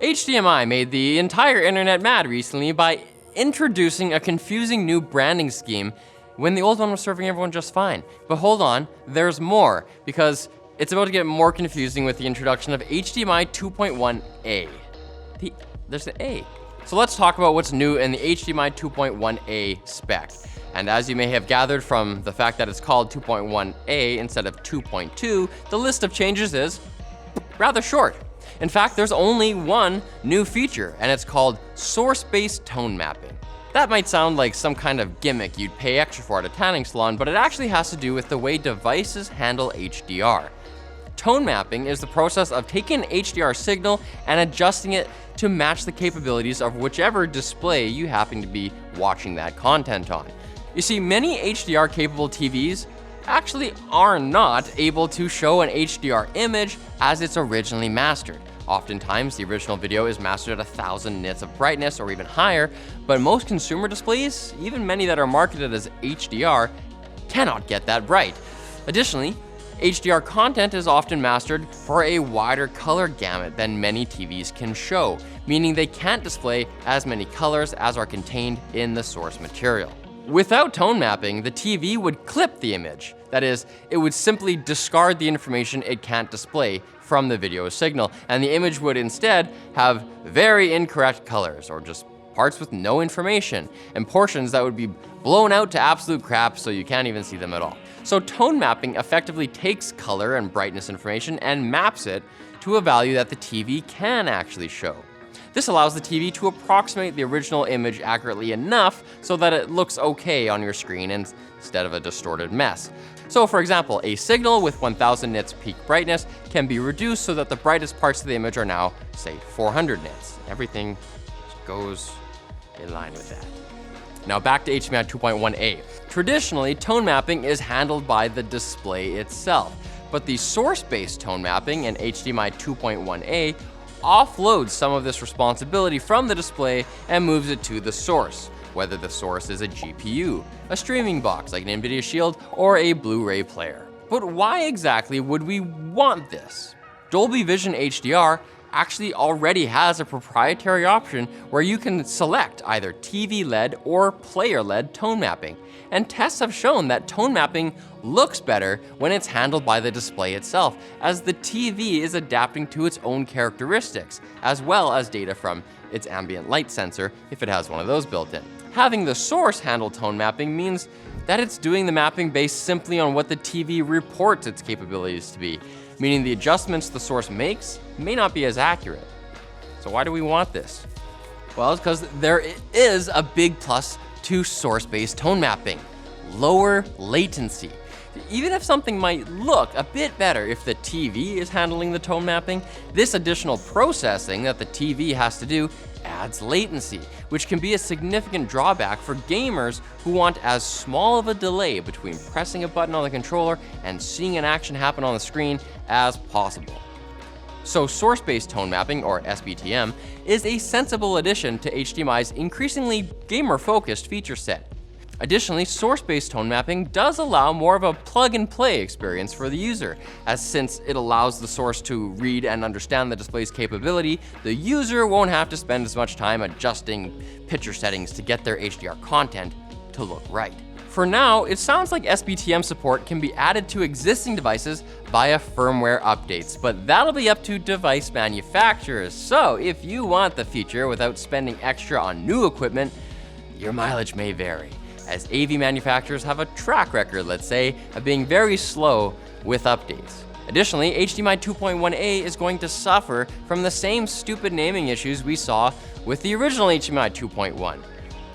HDMI made the entire internet mad recently by introducing a confusing new branding scheme when the old one was serving everyone just fine. But hold on, there's more, because it's about to get more confusing with the introduction of HDMI 2.1a. There's an A. So let's talk about what's new in the HDMI 2.1a spec. And as you may have gathered from the fact that it's called 2.1a instead of 2.2, the list of changes is rather short. In fact, there's only one new feature, and it's called source-based tone mapping. That might sound like some kind of gimmick you'd pay extra for at a tanning salon, but it actually has to do with the way devices handle HDR. Tone mapping is the process of taking an HDR signal and adjusting it to match the capabilities of whichever display you happen to be watching that content on. You see, many HDR-capable TVs actually are not able to show an HDR image as it's originally mastered. Oftentimes, the original video is mastered at 1,000 nits of brightness or even higher, but most consumer displays, even many that are marketed as HDR, cannot get that bright. Additionally, HDR content is often mastered for a wider color gamut than many TVs can show, meaning they can't display as many colors as are contained in the source material. Without tone mapping, the TV would clip the image. That is, it would simply discard the information it can't display from the video signal, and the image would instead have very incorrect colors, or just parts with no information, and portions that would be blown out to absolute crap so you can't even see them at all. So tone mapping effectively takes color and brightness information and maps it to a value that the TV can actually show. This allows the TV to approximate the original image accurately enough so that it looks okay on your screen instead of a distorted mess. So for example, a signal with 1000 nits peak brightness can be reduced so that the brightest parts of the image are now, say, 400 nits. Everything goes in line with that. Now back to HDMI 2.1a. Traditionally, tone mapping is handled by the display itself, but the source-based tone mapping in HDMI 2.1a offloads some of this responsibility from the display and moves it to the source, whether the source is a GPU, a streaming box like an NVIDIA Shield, or a Blu-ray player. But why exactly would we want this? Dolby Vision HDR actually already has a proprietary option where you can select either TV-led or player-led tone mapping. And tests have shown that tone mapping looks better when it's handled by the display itself, as the TV is adapting to its own characteristics, as well as data from its ambient light sensor, if it has one of those built in. Having the source handle tone mapping means that it's doing the mapping based simply on what the TV reports its capabilities to be, meaning the adjustments the source makes may not be as accurate. So why do we want this? Well, it's because there is a big plus to source-based tone mapping: lower latency. Even if something might look a bit better if the TV is handling the tone mapping, this additional processing that the TV has to do adds latency, which can be a significant drawback for gamers who want as small of a delay between pressing a button on the controller and seeing an action happen on the screen as possible. So source-based tone mapping, or SBTM, is a sensible addition to HDMI's increasingly gamer-focused feature set. Additionally, source-based tone mapping does allow more of a plug-and-play experience for the user, as since it allows the source to read and understand the display's capability, the user won't have to spend as much time adjusting picture settings to get their HDR content to look right. For now, it sounds like SBTM support can be added to existing devices via firmware updates, but that'll be up to device manufacturers. So if you want the feature without spending extra on new equipment, your mileage may vary, as AV manufacturers have a track record, let's say, of being very slow with updates. Additionally, HDMI 2.1a is going to suffer from the same stupid naming issues we saw with the original HDMI 2.1.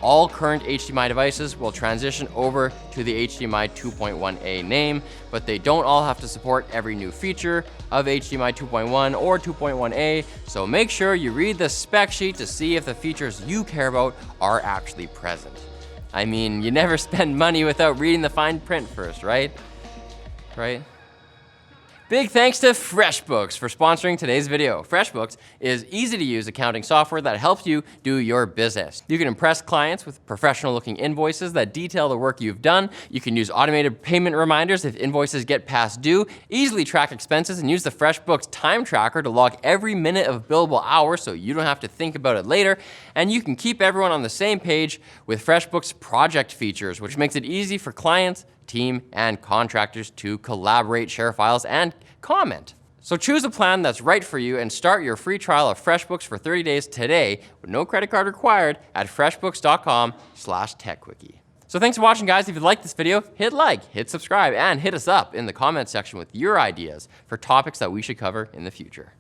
All current HDMI devices will transition over to the HDMI 2.1a name, but they don't all have to support every new feature of HDMI 2.1 or 2.1a, so make sure you read the spec sheet to see if the features you care about are actually present. I mean, you never spend money without reading the fine print first, right? Big thanks to FreshBooks for sponsoring today's video. FreshBooks is easy-to-use accounting software that helps you do your business. You can impress clients with professional-looking invoices that detail the work you've done. You can use automated payment reminders if invoices get past due, easily track expenses, and use the FreshBooks time tracker to log every minute of billable hours so you don't have to think about it later. And you can keep everyone on the same page with FreshBooks project features, which makes it easy for clients, team, and contractors to collaborate, share files, and comment. So choose a plan that's right for you and start your free trial of FreshBooks for 30 days today with no credit card required at freshbooks.com/techquickie. So thanks for watching, guys. If you liked this video, hit like, hit subscribe, and hit us up in the comment section with your ideas for topics that we should cover in the future.